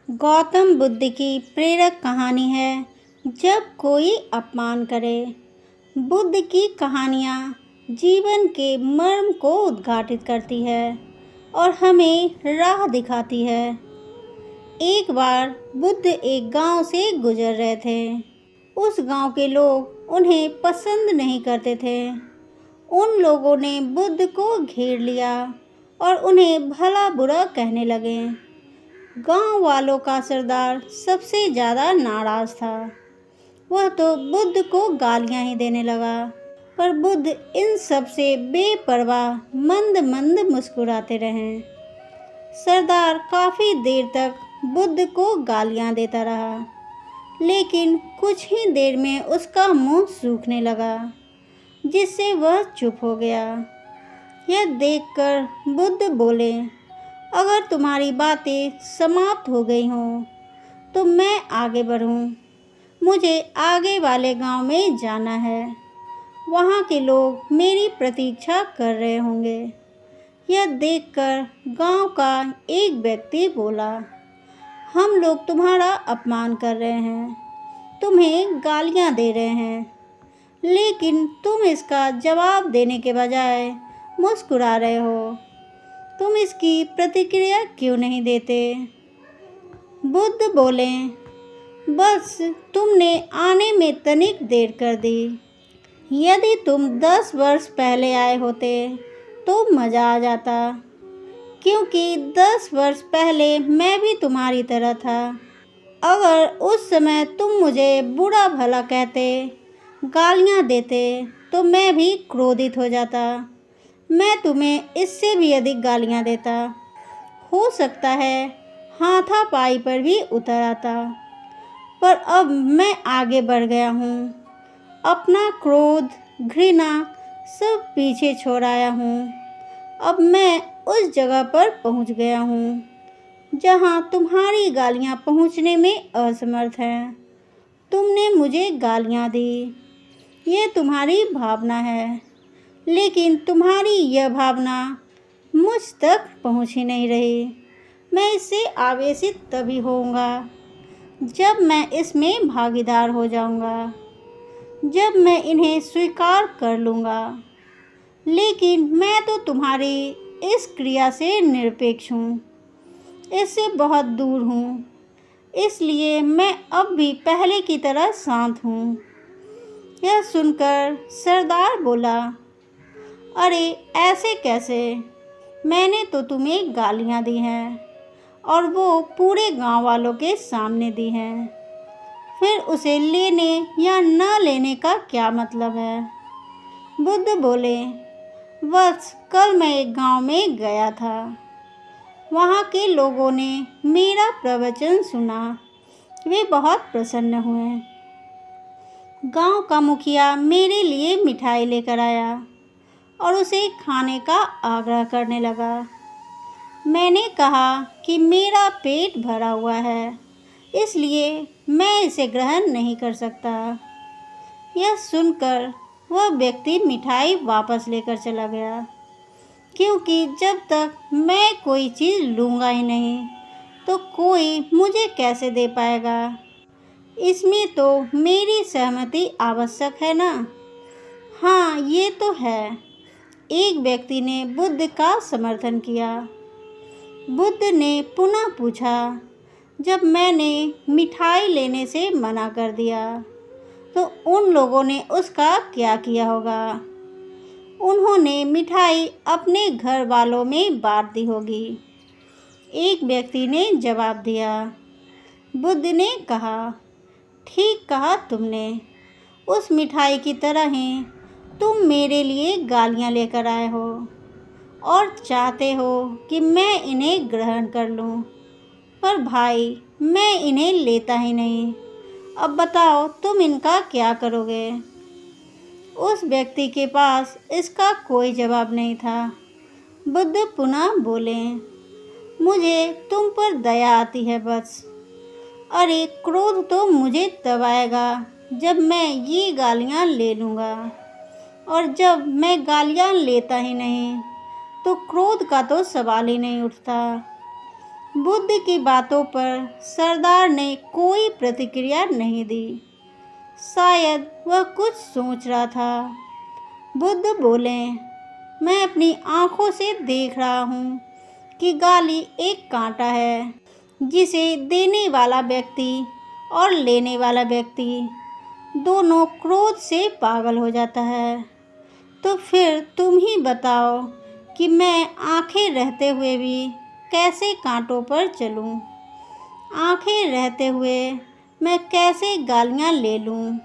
गौतम बुद्ध की प्रेरक कहानी है जब कोई अपमान करे। बुद्ध की कहानियाँ जीवन के मर्म को उद्घाटित करती है और हमें राह दिखाती है। एक बार बुद्ध एक गांव से गुजर रहे थे। उस गांव के लोग उन्हें पसंद नहीं करते थे। उन लोगों ने बुद्ध को घेर लिया और उन्हें भला बुरा कहने लगे। गांव वालों का सरदार सबसे ज़्यादा नाराज़ था। वह तो बुद्ध को गालियां ही देने लगा, पर बुद्ध इन सब से बेपरवाह मंद मंद मुस्कुराते रहे। सरदार काफ़ी देर तक बुद्ध को गालियां देता रहा, लेकिन कुछ ही देर में उसका मुंह सूखने लगा, जिससे वह चुप हो गया। यह देखकर बुद्ध बोले, अगर तुम्हारी बातें समाप्त हो गई हों तो मैं आगे बढ़ूं। मुझे आगे वाले गांव में जाना है। वहां के लोग मेरी प्रतीक्षा कर रहे होंगे। यह देखकर गांव का एक व्यक्ति बोला, हम लोग तुम्हारा अपमान कर रहे हैं, तुम्हें गालियां दे रहे हैं, लेकिन तुम इसका जवाब देने के बजाय मुस्कुरा रहे हो। तुम इसकी प्रतिक्रिया क्यों नहीं देते? बुद्ध बोले, बस तुमने आने में तनिक देर कर दी। यदि तुम 10 वर्ष पहले आए होते तो मज़ा आ जाता, क्योंकि 10 वर्ष पहले मैं भी तुम्हारी तरह था। अगर उस समय तुम मुझे बुरा भला कहते, गालियाँ देते, तो मैं भी क्रोधित हो जाता। मैं तुम्हें इससे भी अधिक गालियाँ देता। हो सकता है हाथापाई पर भी उतर आता, पर अब मैं आगे बढ़ गया हूँ। अपना क्रोध, घृणा सब पीछे छोड़ आया हूँ। अब मैं उस जगह पर पहुँच गया हूँ जहाँ तुम्हारी गालियाँ पहुँचने में असमर्थ हैं। तुमने मुझे गालियाँ दी, ये तुम्हारी भावना है, लेकिन तुम्हारी यह भावना मुझ तक पहुँच ही नहीं रही। मैं इससे आवेशित तभी होऊंगा जब मैं इसमें भागीदार हो जाऊंगा, जब मैं इन्हें स्वीकार कर लूँगा। लेकिन मैं तो तुम्हारी इस क्रिया से निरपेक्ष हूँ, इससे बहुत दूर हूँ। इसलिए मैं अब भी पहले की तरह शांत हूँ। यह सुनकर सरदार बोला, अरे ऐसे कैसे? मैंने तो तुम्हें गालियाँ दी हैं और वो पूरे गांव वालों के सामने दी हैं। फिर उसे लेने या न लेने का क्या मतलब है? बुद्ध बोले, बस कल मैं एक गांव में गया था। वहाँ के लोगों ने मेरा प्रवचन सुना। वे बहुत प्रसन्न हुए। गांव का मुखिया मेरे लिए मिठाई लेकर आया और उसे खाने का आग्रह करने लगा। मैंने कहा कि मेरा पेट भरा हुआ है, इसलिए मैं इसे ग्रहण नहीं कर सकता। यह सुनकर वह व्यक्ति मिठाई वापस लेकर चला गया, क्योंकि जब तक मैं कोई चीज़ लूँगा ही नहीं तो कोई मुझे कैसे दे पाएगा? इसमें तो मेरी सहमति आवश्यक है ना? हाँ, ये तो है। एक व्यक्ति ने बुद्ध का समर्थन किया। बुद्ध ने पुनः पूछा, जब मैंने मिठाई लेने से मना कर दिया तो उन लोगों ने उसका क्या किया होगा? उन्होंने मिठाई अपने घर वालों में बांट दी होगी। एक व्यक्ति ने जवाब दिया। बुद्ध ने कहा, ठीक कहा तुमने। उस मिठाई की तरह ही तुम मेरे लिए गालियाँ लेकर आए हो और चाहते हो कि मैं इन्हें ग्रहण कर लूं, पर भाई मैं इन्हें लेता ही नहीं। अब बताओ तुम इनका क्या करोगे? उस व्यक्ति के पास इसका कोई जवाब नहीं था। बुद्ध पुनः बोले, मुझे तुम पर दया आती है बस। अरे क्रोध तो मुझे तब आएगा जब मैं ये गालियाँ ले लूँगा, और जब मैं गालियाँ लेता ही नहीं तो क्रोध का तो सवाल ही नहीं उठता। बुद्ध की बातों पर सरदार ने कोई प्रतिक्रिया नहीं दी। शायद वह कुछ सोच रहा था। बुद्ध बोले, मैं अपनी आँखों से देख रहा हूँ कि गाली एक कांटा है जिसे देने वाला व्यक्ति और लेने वाला व्यक्ति दोनों क्रोध से पागल हो जाता है। तो फिर तुम ही बताओ कि मैं आंखें रहते हुए भी कैसे कांटों पर चलूं? आंखें रहते हुए मैं कैसे गालियां ले लूं?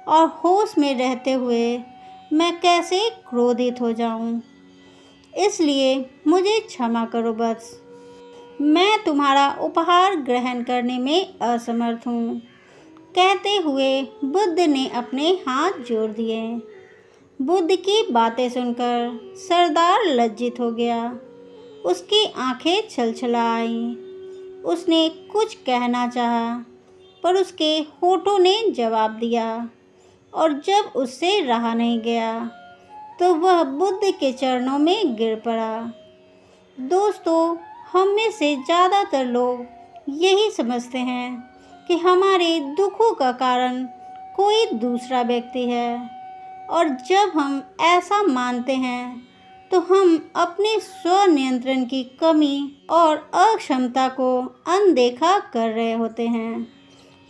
और होश में रहते हुए मैं कैसे क्रोधित हो जाऊं? इसलिए मुझे क्षमा करो बस। मैं तुम्हारा उपहार ग्रहण करने में असमर्थ हूँ। कहते हुए बुद्ध ने अपने हाथ जोड़ दिए। बुद्ध की बातें सुनकर सरदार लज्जित हो गया। उसकी आंखें छलछला आईं। उसने कुछ कहना चाहा, पर उसके होठों ने जवाब दिया, और जब उससे रहा नहीं गया तो वह बुद्ध के चरणों में गिर पड़ा। दोस्तों, हम में से ज़्यादातर लोग यही समझते हैं कि हमारे दुखों का कारण कोई दूसरा व्यक्ति है, और जब हम ऐसा मानते हैं तो हम अपने स्व नियंत्रण की कमी और अक्षमता को अनदेखा कर रहे होते हैं।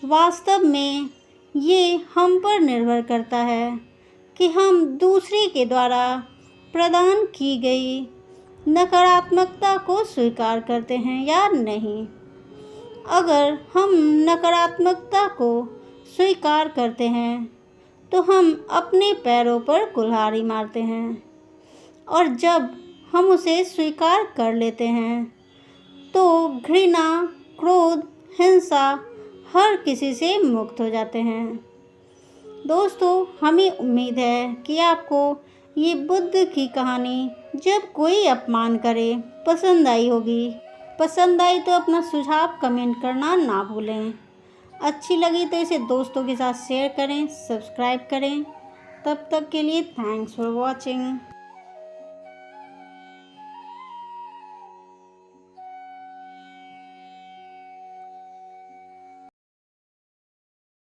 वास्तव में ये हम पर निर्भर करता है कि हम दूसरे के द्वारा प्रदान की गई नकारात्मकता को स्वीकार करते हैं या नहीं। अगर हम नकारात्मकता को स्वीकार करते हैं तो हम अपने पैरों पर कुल्हाड़ी मारते हैं, और जब हम उसे स्वीकार कर लेते हैं तो घृणा, क्रोध, हिंसा हर किसी से मुक्त हो जाते हैं। दोस्तों, हमें उम्मीद है कि आपको ये बुद्ध की कहानी जब कोई अपमान करे पसंद आई होगी। पसंद आई तो अपना सुझाव कमेंट करना ना भूलें। अच्छी लगी तो इसे दोस्तों के साथ शेयर करें, सब्सक्राइब करें। तब तक के लिए थैंक्स फॉर वॉचिंग।